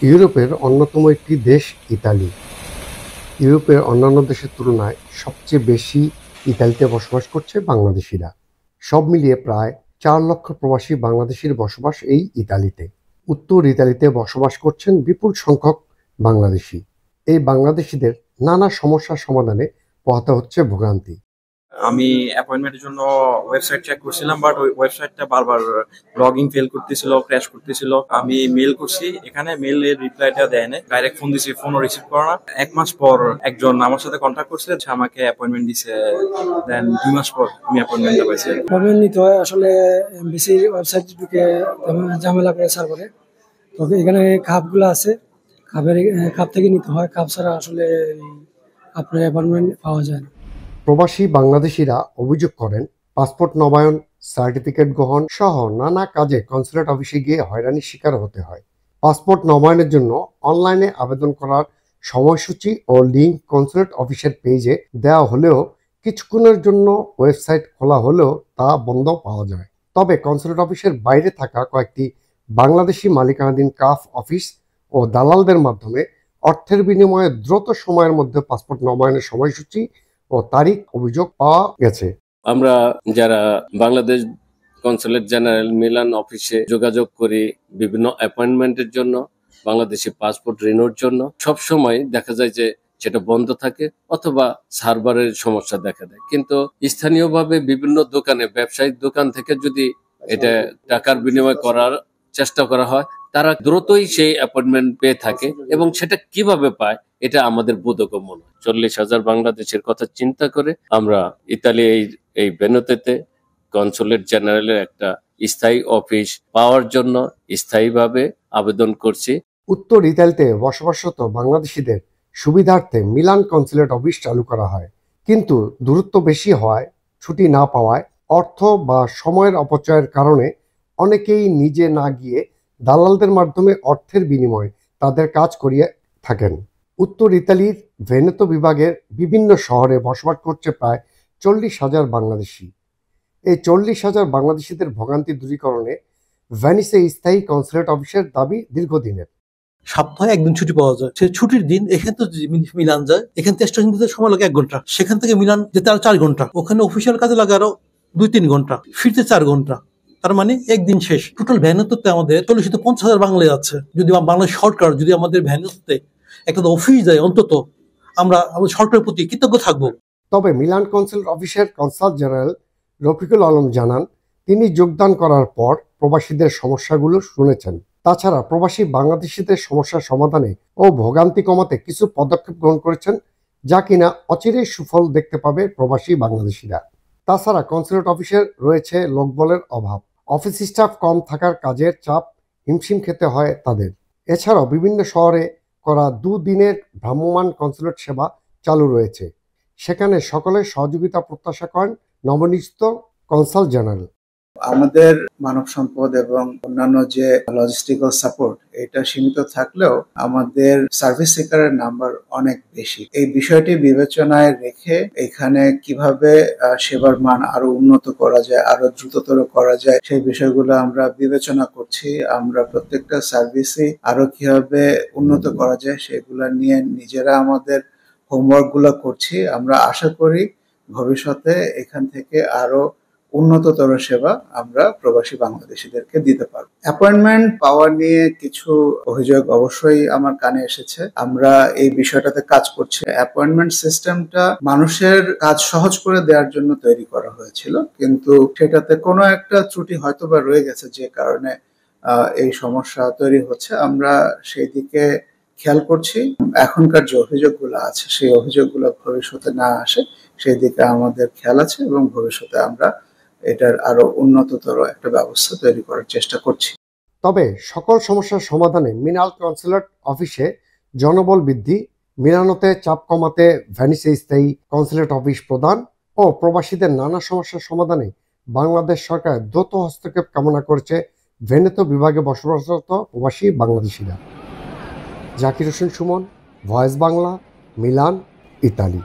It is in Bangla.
ইউরোপের অন্যতম একটি দেশ ইতালি। ইউরোপের অন্যান্য দেশের তুলনায় সবচেয়ে বেশি ইতালিতে বসবাস করছে বাংলাদেশিরা। সব মিলিয়ে প্রায় ৪ লক্ষ প্রবাসী বাংলাদেশির বসবাস এই ইতালিতে। উত্তর ইতালিতে বসবাস করছেন বিপুল সংখ্যক বাংলাদেশি। এই বাংলাদেশিদের নানা সমস্যার সমাধানে পোহাতে হচ্ছে ভোগান্তি। আমি অ্যাপয়েন্টমেন্টের জন্য ওয়েবসাইট চেক করছিলাম, বাট ওই ওয়েবসাইটটা বারবার লগইন ফেল করতেছিল, ক্র্যাশ করতেছিল। আমি মেল করছি, এখানে মেলের রিপ্লাইটা দেয় না। ডাইরেক্ট ফোন দিছি, ফোনও রিসিভ করে না। 1 মাস পর একজন আমার সাথে কন্ট্যাক্ট করছে, আমাকে অ্যাপয়েন্টমেন্ট দিছে। দেন 2 মাস পর আমি অ্যাপয়েন্টমেন্টটা পাইছি। অ্যাপয়েন্টমেন্ট নিতে হয় আসলে এমবিসির ওয়েবসাইটে ঢুকে ঝামেলা করে সার্ভারে। তো এখানে খাপগুলো আছে, খাপ থেকে নিতে হয়। খাপ ছাড়া আসলে আপনার অ্যাপয়েন্টমেন্ট পাওয়া যায় না। প্রবাসী বাংলাদেশিরা অভিযোগ করেন, পাসপোর্ট নবায়ন, সার্টিফিকেট গ্রহণ সহ নানা কাজে কনসুলেট অফিসে গিয়ে হয়রানির শিকার হতে হয়। পাসপোর্ট নবায়নের জন্য অনলাইনে আবেদন করার সময়সূচি ও লিঙ্ক কনসুলেট অফিসের পেজে দেওয়া হলেও কিছুক্ষণের জন্য ওয়েবসাইট খোলা হলেও তা বন্ধ পাওয়া যায়। তবে কনসুলেট অফিসের বাইরে থাকা কয়েকটি বাংলাদেশি মালিকানাধীন কাফ অফিস ও দালালদের মাধ্যমে অর্থের বিনিময়ে দ্রুত সময়ের মধ্যে পাসপোর্ট নবায়নের সময়সূচি ও তারিখ অভিযোগ পাওয়া গেছে। আমরা যারা বাংলাদেশ কনসুলেট জেনারেল মিলান অফিসে যোগাযোগ করি বিভিন্ন অ্যাপয়েন্টমেন্টের জন্য, বাংলাদেশি পাসপোর্ট রিনিউর জন্য, সব সময় দেখা যায় যে সেটা বন্ধ থাকে অথবা সার্ভারের সমস্যা দেখা দেয়। কিন্তু স্থানীয়ভাবে বিভিন্ন দোকানে, ব্যবসায়িক দোকান থেকে যদি এটা টাকার বিনিময় করার চেষ্টা করা হয়, তারা দ্রুতই সেই অ্যাপয়েন্টমেন্ট পেয়ে থাকে। এবং সেটা কিভাবে পায় এটা আমাদের বোধগম্য নয়। 40,000 বাংলাদেশের কথা চিন্তা করে আমরা ইতালি এই ভেনেতোতে কনসুলেট জেনারেলের একটা স্থায়ী অফিস পাওয়ার জন্য স্থায়ীভাবে আবেদন করছি। উত্তর ইতালিতে বসবাসরত বাংলাদেশিদের সুবিধার্থে মিলান কনসুলেট অফিস চালু করা হয়, কিন্তু দূরত্ব বেশি হওয়ায়, ছুটি না পাওয়ায়, অর্থ বা সময়ের অপচয়ের কারণে অনেকেই নিজে না গিয়ে দালালদের মাধ্যমে অর্থের বিনিময়ে তাদের কাজ করিয়ে থাকেন। উত্তর ইতালির ভেনেতো বিভাগের বিভিন্ন শহরে বসবাস করছে প্রায় 40,000 বাংলাদেশি। এই 40,000 বাংলাদেশিদের ভোগান্তি দূরীকরণে ভেনিসে স্থায়ী কনসুলেট অফিসের দাবি দীর্ঘদিনের। সপ্তাহে একদিন ছুটি পাওয়া যায়, সে ছুটির দিন এখান থেকে মিলান যায়। এখান থেকে স্টেশন যেতে সময় লাগে 1 ঘন্টা, সেখান থেকে মিলান যেতে আরো 4 ঘন্টা, ওখানে অফিসিয়াল কাজে লাগে আরো 2-3 ঘন্টা, ফিরতে 4 ঘন্টা। তার মানে একদিন শেষ। টোটাল ভ্যানেতোতে আমাদের 40-50,000 বাংলায় আছে। যদি বাংলাদেশ সরকার যদি আমাদের ভ্যানেতোতে একটা অফিস দেয়, অন্তত আমরা আমাদের সরকারের প্রতি কৃতজ্ঞ থাকবো। তবে মিলান কনসুলেট অফিসের কনসাল জেনারেল রফিকুল আলম জানান, তিনি যোগদান করার পর প্রবাসীদের সমস্যাগুলো শুনেছেন। তাছাড়া প্রবাসী বাংলাদেশিদের সমস্যার সমাধানে ও ভোগান্তি কমাতে কিছু পদক্ষেপ গ্রহণ করেছেন, যা কিনা অচিরেই সুফল দেখতে পাবে প্রবাসী বাংলাদেশিরা। তাছাড়া কনসুলেট অফিসের রয়েছে লোকবলের অভাব, অফিস স্টাফ কম থাকার কাজের চাপ হিমশিম খেতে হয় তাদের। এছাড়াও বিভিন্ন শহরে করা 2 দিনের ভ্রাম্যমাণ কনসুলেট সেবা চালু রয়েছে, সেখানে সকলের সহযোগিতা প্রত্যাশা করেন নবনিযুক্ত কনসাল জেনারেল। আমাদের মানব সম্পদ এবং অন্যান্য যে লজিস্টিক্যাল সাপোর্ট, এটা সীমিত থাকলেও আমাদের সার্ভিস সিকারের নাম্বার অনেক বেশি। এই বিষয়টি বিবেচনায় রেখে এখানে কিভাবে সেবার মান আরো উন্নত করা যায়, আরো দ্রুততর করা যায়, সেই বিষয়গুলো আমরা বিবেচনা করছি। আমরা প্রত্যেকটা সার্ভিসই আরো কিভাবে উন্নত করা যায় সেগুলো নিয়ে নিজেরা আমাদের হোমওয়ার্ক গুলো করছি। আমরা আশা করি ভবিষ্যতে এখান থেকে আরো উন্নততর সেবা আমরা প্রবাসী বাংলাদেশিদেরকে দিতে পারব। অ্যাপয়েন্টমেন্ট পাওয়া নিয়ে কিছু অভিযোগ অবশ্যই আমার কানে এসেছে। আমরা এই বিষয়টাতে কাজ করছি। অ্যাপয়েন্টমেন্ট সিস্টেমটা মানুষের কাজ সহজ করে দেওয়ার জন্য তৈরি করা হয়েছিল, কিন্তু সেটাতে কোনো একটা ত্রুটি হয়তোবা রয়ে গেছে, যে কারণে এই সমস্যা তৈরি হচ্ছে। আমরা সেই দিকে খেয়াল করছি। এখনকার যে অভিযোগগুলো আছে সেই অভিযোগগুলো ভবিষ্যতে না আসে সেই দিকে আমাদের খেয়াল আছে, এবং ভবিষ্যতে আমরা এটার আরো উন্নততর একটা ব্যবস্থা তৈরি করার চেষ্টা করছি। তবে সকল সমস্যার সমাধানে মিলান কনসুলেট অফিসে জনবল বৃদ্ধি, মিলানোতে চাপ কমাতে ভেনিসে স্থায়ী কনসুলেট অফিস প্রদান ও প্রবাসীদের নানা সমস্যার সমাধানে বাংলাদেশ সরকার দ্রুত হস্তক্ষেপ কামনা করেছে ভেনেতো বিভাগে বসবাসরত প্রবাসী বাংলাদেশিরা। Zakir Hossain Suman, voice Bangla, Milan, Italy.